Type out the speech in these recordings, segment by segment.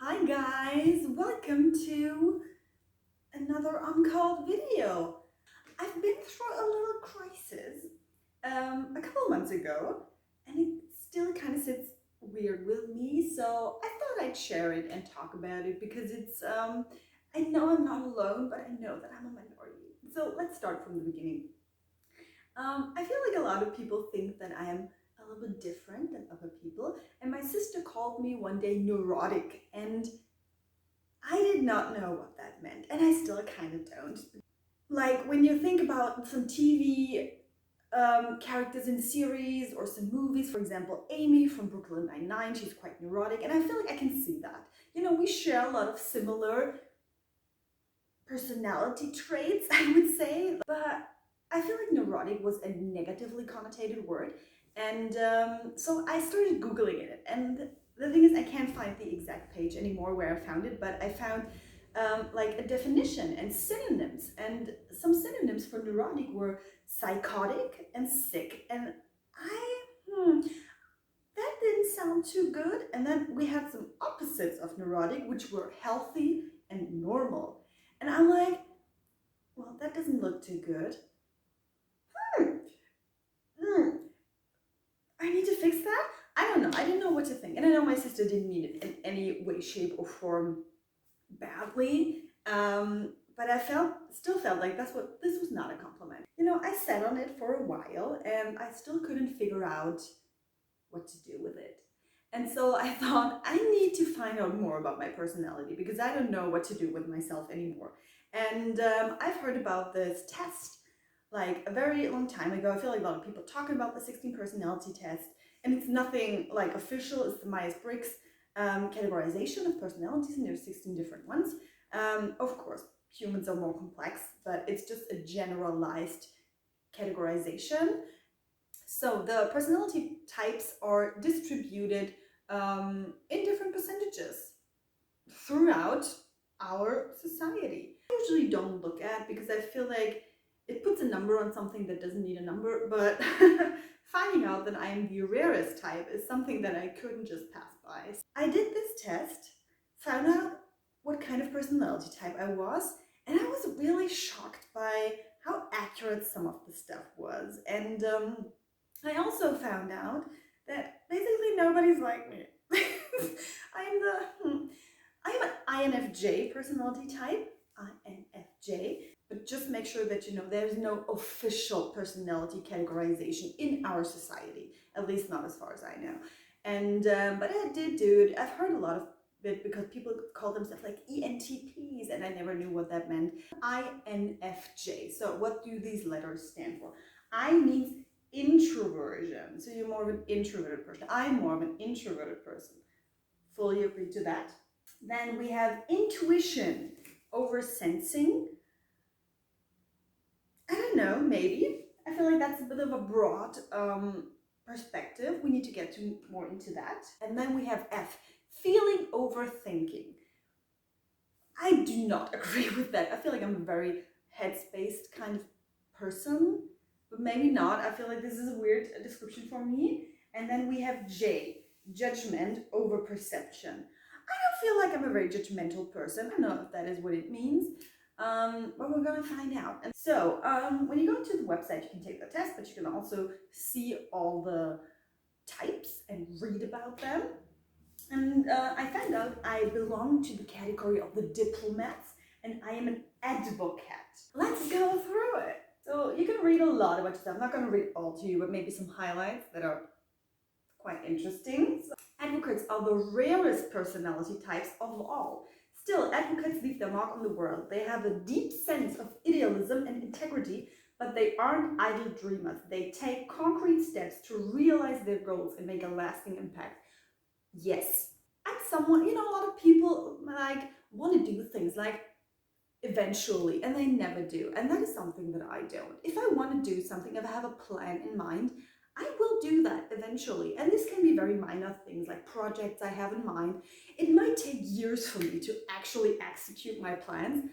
Hi guys, welcome to another uncalled video. I've been through a little crisis a couple months ago, and it still kind of sits weird with me, so I thought I'd share it and talk about it because I know I'm not alone, but I know that I'm a minority. So let's start from the beginning. I feel like a lot of people think that I am a little bit different than other people, and my sister called me one day neurotic, and I did not know what that meant, and I still kind of don't. Like when you think about some TV characters in series or some movies, for example, Amy from Brooklyn Nine-Nine, she's quite neurotic, and I feel like I can see that. You know, we share a lot of similar personality traits, I would say, but I feel like neurotic was a negatively connotated word, and so I started Googling it, and the thing is, I can't find the exact page anymore where I found it, but I found like a definition and synonyms, and some synonyms for neurotic were psychotic and sick, and that didn't sound too good. And then we had some opposites of neurotic, which were healthy and normal, and I'm like, well, that doesn't look too good. Hmm. Hmm. I need to fix that. I don't know. I didn't know what to think, and I know my sister didn't mean it in any way, shape, or form badly. But I still felt like this was not a compliment. You know, I sat on it for a while, and I still couldn't figure out what to do with it. And so I thought I need to find out more about my personality because I don't know what to do with myself anymore. And I've heard about this test like a very long time ago. I feel like a lot of people talking about the 16 personality test, and it's nothing like official. It's the Myers-Briggs categorization of personalities, and there's 16 different ones. Of course, humans are more complex, but it's just a generalized categorization. So the personality types are distributed in different percentages throughout our society. I usually don't look at because I feel like it puts a number on something that doesn't need a number, but finding out that I am the rarest type is something that I couldn't just pass by. I did this test, found out what kind of personality type I was, and I was really shocked by how accurate some of the stuff was. And I also found out that basically nobody's like me. I'm an INFJ personality type, INFJ, but just make sure that you know there's no official personality categorization in our society, at least not as far as I know. And but I did do it. I've heard a lot of it because people call themselves like ENTPs, and I never knew what that meant. INFJ. So what do these letters stand for? I means introversion. So you're more of an introverted person. I'm more of an introverted person. Fully agree to that. Then we have intuition over sensing. I don't know, maybe. I feel like that's a bit of a broad perspective. We need to get more into that. And then we have F, feeling over thinking. I do not agree with that. I feel like I'm a very headspace kind of person, but maybe not. I feel like this is a weird description for me. And then we have J, judgment over perception. I don't feel like I'm a very judgmental person. I don't know if that is what it means, but we're gonna find out. And so when you go to the website, you can take the test, but you can also see all the types and read about them. And I found out I belong to the category of the diplomats, and I am an advocate. Let's go through it. So you can read a lot about yourself. I'm not going to read all to you, but maybe some highlights that are quite interesting. So, advocates are the rarest personality types of all. Still, advocates leave their mark on the world. They have a deep sense of idealism and integrity, but they aren't idle dreamers. They take concrete steps to realize their goals and make a lasting impact. Yes, I'm someone, you know, a lot of people like want to do things like eventually, and they never do. And that is something that I don't. If I want to do something, if I have a plan in mind, I will do that eventually. And this can be very minor things like projects I have in mind. It might take years for me to actually execute my plans,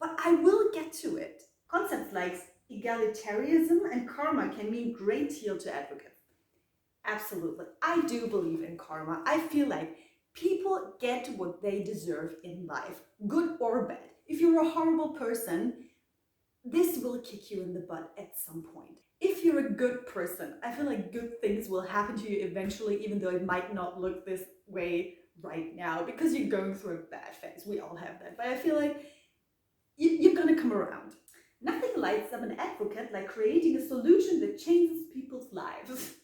but I will get to it. Concepts like egalitarianism and karma can mean a great deal to advocates. Absolutely. I do believe in karma. I feel like People get what they deserve in life, good or bad. If you're a horrible person, this will kick you in the butt at some point. If you're a good person, I feel like good things will happen to you eventually, even though it might not look this way right now because you're going through a bad phase. We all have that. But I feel like you're gonna come around. Nothing lights up an advocate like creating a solution that changes people's lives.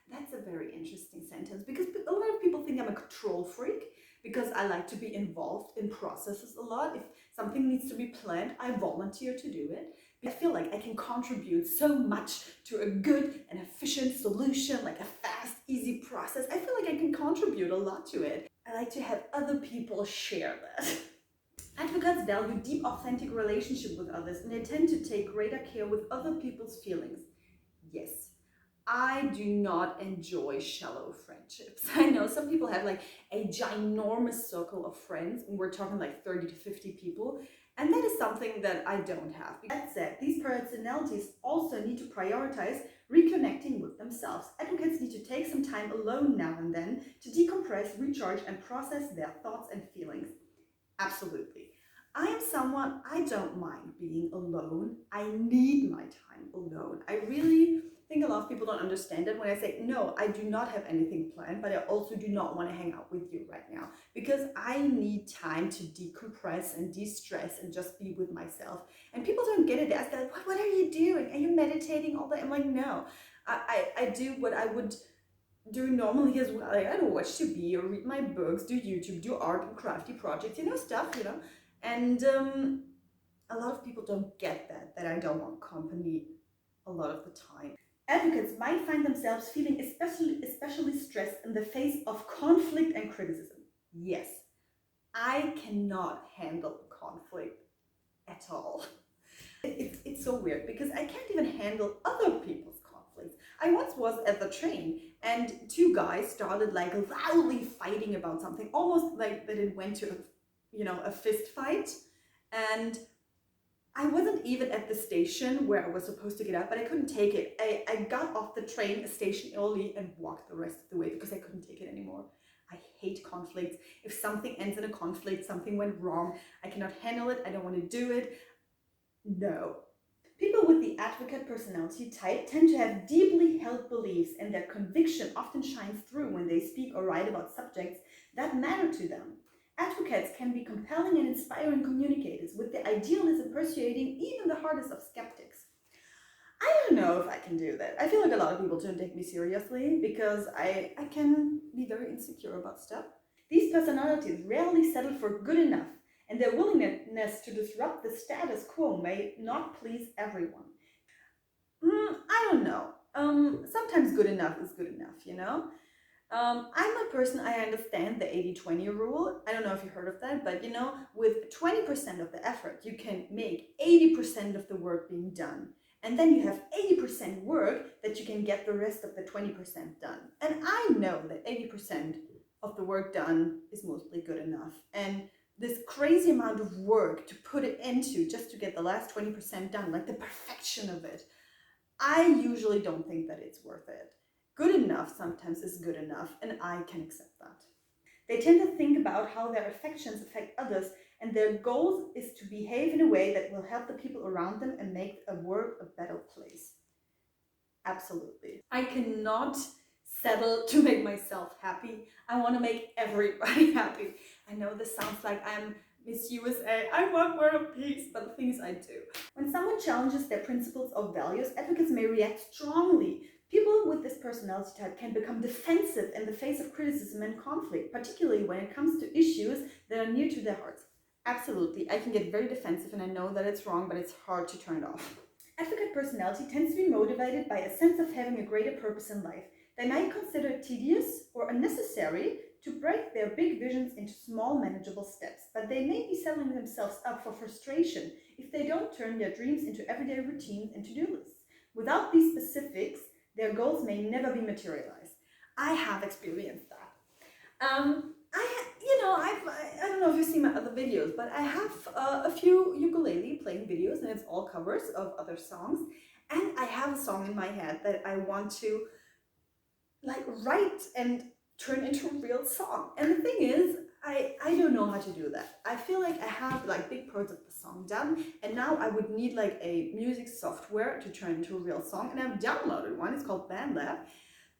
That's a very interesting sentence because a lot of people think I'm a control freak because I like to be involved in processes a lot. If something needs to be planned, I volunteer to do it. I feel like I can contribute so much to a good and efficient solution, like a fast, easy process. I feel like I can contribute a lot to it. I like to have other people share that. Advocates value deep, authentic relationship with others, and they tend to take greater care with other people's feelings. Yes, I do not enjoy shallow friendships. I know some people have like a ginormous circle of friends, and we're talking like 30 to 50 people, and that is something that I don't have. That said, these personalities also need to prioritize reconnecting with themselves. Advocates need to take some time alone now and then to decompress, recharge, and process their thoughts and feelings. Absolutely. I am someone, I don't mind being alone. I need my time alone. I really think a lot of people don't understand it when I say, no, I do not have anything planned, but I also do not want to hang out with you right now because I need time to decompress and de-stress and just be with myself. And people don't get it. They ask, like, what are you doing? Are you meditating all day? I'm like, no, I do what I would do normally as well. Like, I don't watch TV or read my books, do YouTube, do art and crafty projects, stuff, And a lot of people don't get that I don't want company a lot of the time. Advocates might find themselves feeling especially stressed in the face of conflict and criticism. Yes, I cannot handle conflict at all. It's so weird because I can't even handle other people's conflicts. I once was at the train and two guys started like loudly fighting about something, almost like that it went to a fist fight. And I wasn't even at the station where I was supposed to get up, but I couldn't take it. I got off the train a station early and walked the rest of the way because I couldn't take it anymore. I hate conflicts. If something ends in a conflict, something went wrong, I cannot handle it, I don't want to do it. No. People with the advocate personality type tend to have deeply held beliefs, and their conviction often shines through when they speak or write about subjects that matter to them. Advocates can be compelling and inspiring communicators, with their idealism persuading even the hardest of skeptics. I don't know if I can do that. I feel like a lot of people don't take me seriously because I can be very insecure about stuff. These personalities rarely settle for good enough, and their willingness to disrupt the status quo may not please everyone. I don't know. Sometimes good enough is good enough. I'm a person, I understand the 80-20 rule. I don't know if you heard of that, but with 20% of the effort, you can make 80% of the work being done. And then you have 80% work that you can get the rest of the 20% done. And I know that 80% of the work done is mostly good enough. And this crazy amount of work to put it into just to get the last 20% done, like the perfection of it, I usually don't think that it's worth it. Good enough sometimes is good enough, and I can accept that. They tend to think about how their affections affect others, and their goal is to behave in a way that will help the people around them and make a world a better place. Absolutely. I cannot settle to make myself happy. I want to make everybody happy. I know this sounds like I'm Miss USA, I want world peace, but the thing is I do. When someone challenges their principles or values, advocates may react strongly. People with this personality type can become defensive in the face of criticism and conflict, particularly when it comes to issues that are near to their hearts. Absolutely, I can get very defensive and I know that it's wrong, but it's hard to turn it off. Advocate personality tends to be motivated by a sense of having a greater purpose in life. They might consider it tedious or unnecessary to break their big visions into small, manageable steps, but they may be setting themselves up for frustration if they don't turn their dreams into everyday routines and to-do lists. Without these specifics, their goals may never be materialized. I have experienced that. I don't know if you've seen my other videos, but I have a few ukulele playing videos, and it's all covers of other songs. And I have a song in my head that I want to write and turn into a real song. And the thing is, I don't know how to do that. I feel like I have like big parts of the song done, and now I would need like a music software to turn into a real song, and I've downloaded one. It's called BandLab,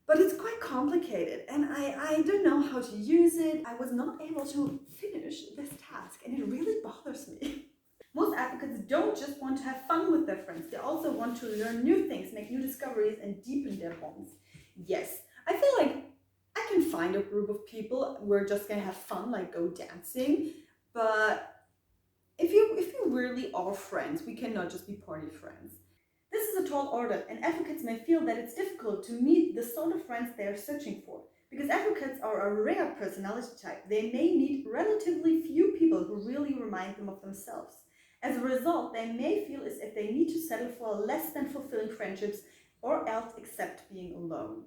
but it's quite complicated, and I don't know how to use it. I was not able to finish this task, and it really bothers me. Most advocates don't just want to have fun with their friends, they also want to learn new things, make new discoveries, and deepen their bonds. Yes, I feel like I can find a group of people we're just gonna have fun, like go dancing, but if you really are friends, we cannot just be party friends. This is a tall order, and advocates may feel that it's difficult to meet the sort of friends they are searching for. Because advocates are a rare personality type, they may need relatively few people who really remind them of themselves. As a result, they may feel as if they need to settle for less than fulfilling friendships or else accept being alone.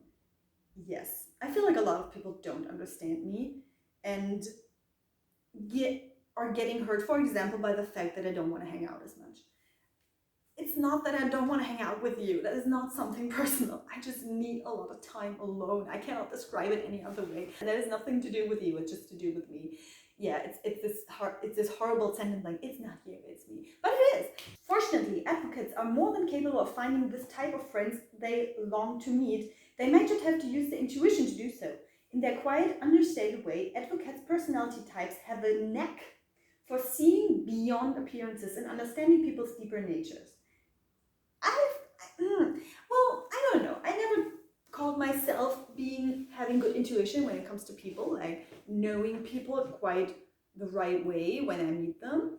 Yes, I feel like a lot of people don't understand me and are getting hurt, for example, by the fact that I don't want to hang out as much. It's not that I don't want to hang out with you. That is not something personal. I just need a lot of time alone. I cannot describe it any other way. And that has nothing to do with you. It's just to do with me. Yeah, it's this horrible sentence like, it's not you, it's me. But it is. Fortunately, advocates are more than capable of finding this type of friends they long to meet. They might just have to use their intuition to do so. In their quiet, understated way, advocates' personality types have a knack for seeing beyond appearances and understanding people's deeper natures. Well, I don't know. I never called myself having good intuition when it comes to people, like knowing people quite the right way when I meet them.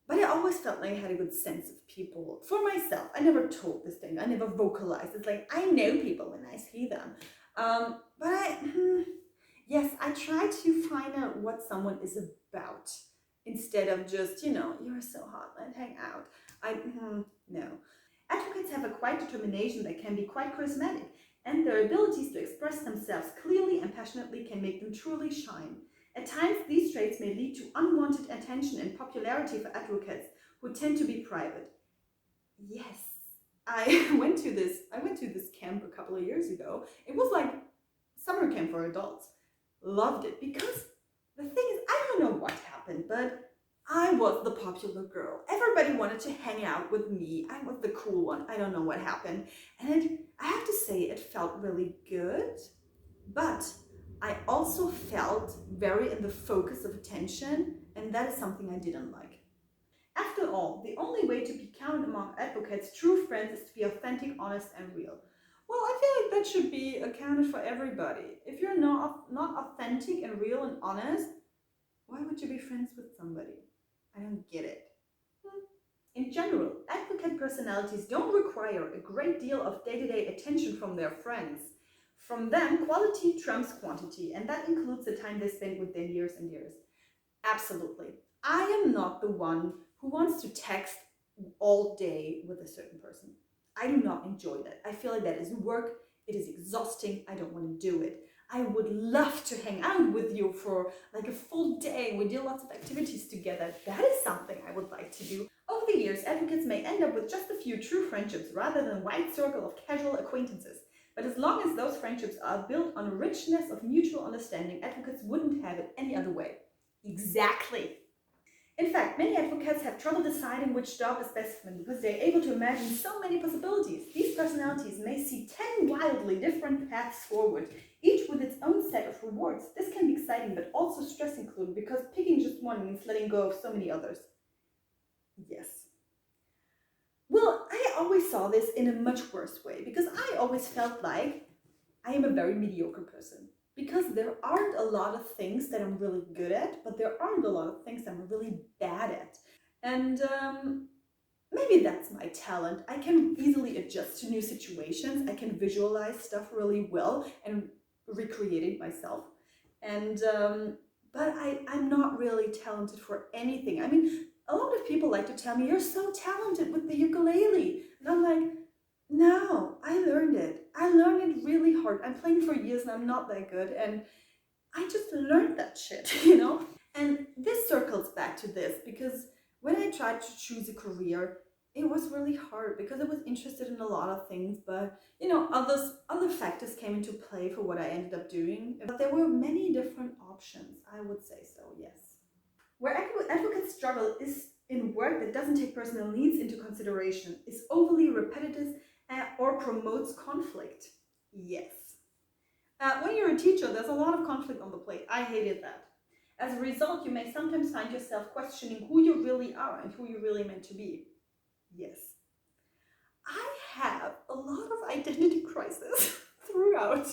But I always felt like I had a good sense of people for myself. I never told this thing. I never vocalized. It's like I know people when I see them. Yes, I try to find out what someone is about instead of just, you're so hot, let's hang out. No. Advocates have a quiet determination that can be quite charismatic, and their abilities to express themselves clearly and passionately can make them truly shine. At times, these traits may lead to unwanted attention and popularity for advocates who tend to be private. Yes, I went to this camp a couple of years ago. It was like summer camp for adults. Loved it because the thing is, I don't know what happened, but I was the popular girl. Everybody wanted to hang out with me. I was the cool one. I don't know what happened. And I have to say, it felt really good, but I also felt very in the focus of attention, and that is something I didn't like. After all, the only way to be counted among advocates' true friends is to be authentic, honest, and real. Well, I feel like that should be accounted for everybody. If you're not authentic and real and honest, why would you be friends with somebody? I don't get it. In general, advocate personalities don't require a great deal of day-to-day attention from their friends. From them, quality trumps quantity, and that includes the time they spend with their years and years. Absolutely. I am not the one who wants to text all day with a certain person. I do not enjoy that. I feel like that is work. It is exhausting. I don't want to do it. I would love to hang out with you for like a full day. We do lots of activities together. That is something I would like to do. Over the years, advocates may end up with just a few true friendships rather than a wide circle of casual acquaintances. But as long as those friendships are built on a richness of mutual understanding, advocates wouldn't have it any other way. Exactly. In fact, many advocates have trouble deciding which job is best for them because they're able to imagine so many possibilities. These personalities may see 10 wildly different paths forward, each with its own set of rewards. This can be exciting but also stress included because picking just one means letting go of so many others. Yes. Well, I always saw this in a much worse way because I always felt like I am a very mediocre person. Because there aren't a lot of things that I'm really good at, but there aren't a lot of things I'm really bad at. And maybe that's my talent. I can easily adjust to new situations. I can visualize stuff really well and recreate it myself. And but I'm not really talented for anything. I mean, a lot of people like to tell me, you're so talented with the ukulele. And I'm like, no, I learned it. I learned it really hard. I'm playing for years and I'm not that good. And I just learned that shit, And this circles back to this because when I tried to choose a career, it was really hard because I was interested in a lot of things, but other factors came into play for what I ended up doing. But there were many different options, I would say so, yes. Where advocates struggle is in work that doesn't take personal needs into consideration, is overly repetitive, or promotes conflict. Yes. When you're a teacher, there's a lot of conflict on the plate. I hated that. As a result, you may sometimes find yourself questioning who you really are and who you're really meant to be. Yes. I have a lot of identity crises throughout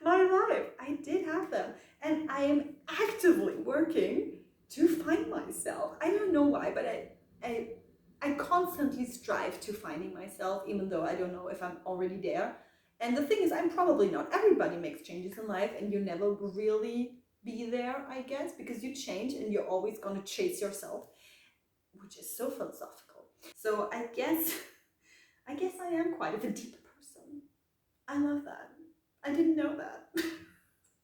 my life. I did have them. And I am actively working to find myself. I don't know why, but I constantly strive to finding myself, even though I don't know if I'm already there. And the thing is, I'm probably not. Everybody makes changes in life, and you never really be there, I guess, because you change and you're always going to chase yourself, which is so philosophical. So I guess I am quite of a deep person. I love that. I didn't know that.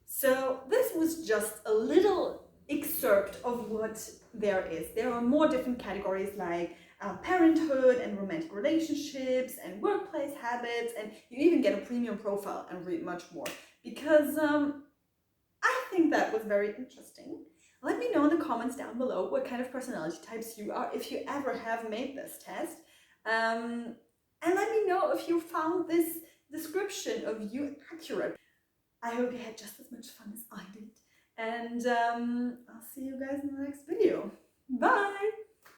So this was just a little excerpt of what there is. There are more different categories like parenthood and romantic relationships and workplace habits, and you even get a premium profile and read much more, because I think that was very interesting. Let me know in the comments down below what kind of personality types you are, if you ever have made this test. And let me know if you found this description of you accurate. I hope you had just as much fun as I did. And I'll see you guys in the next video. Bye!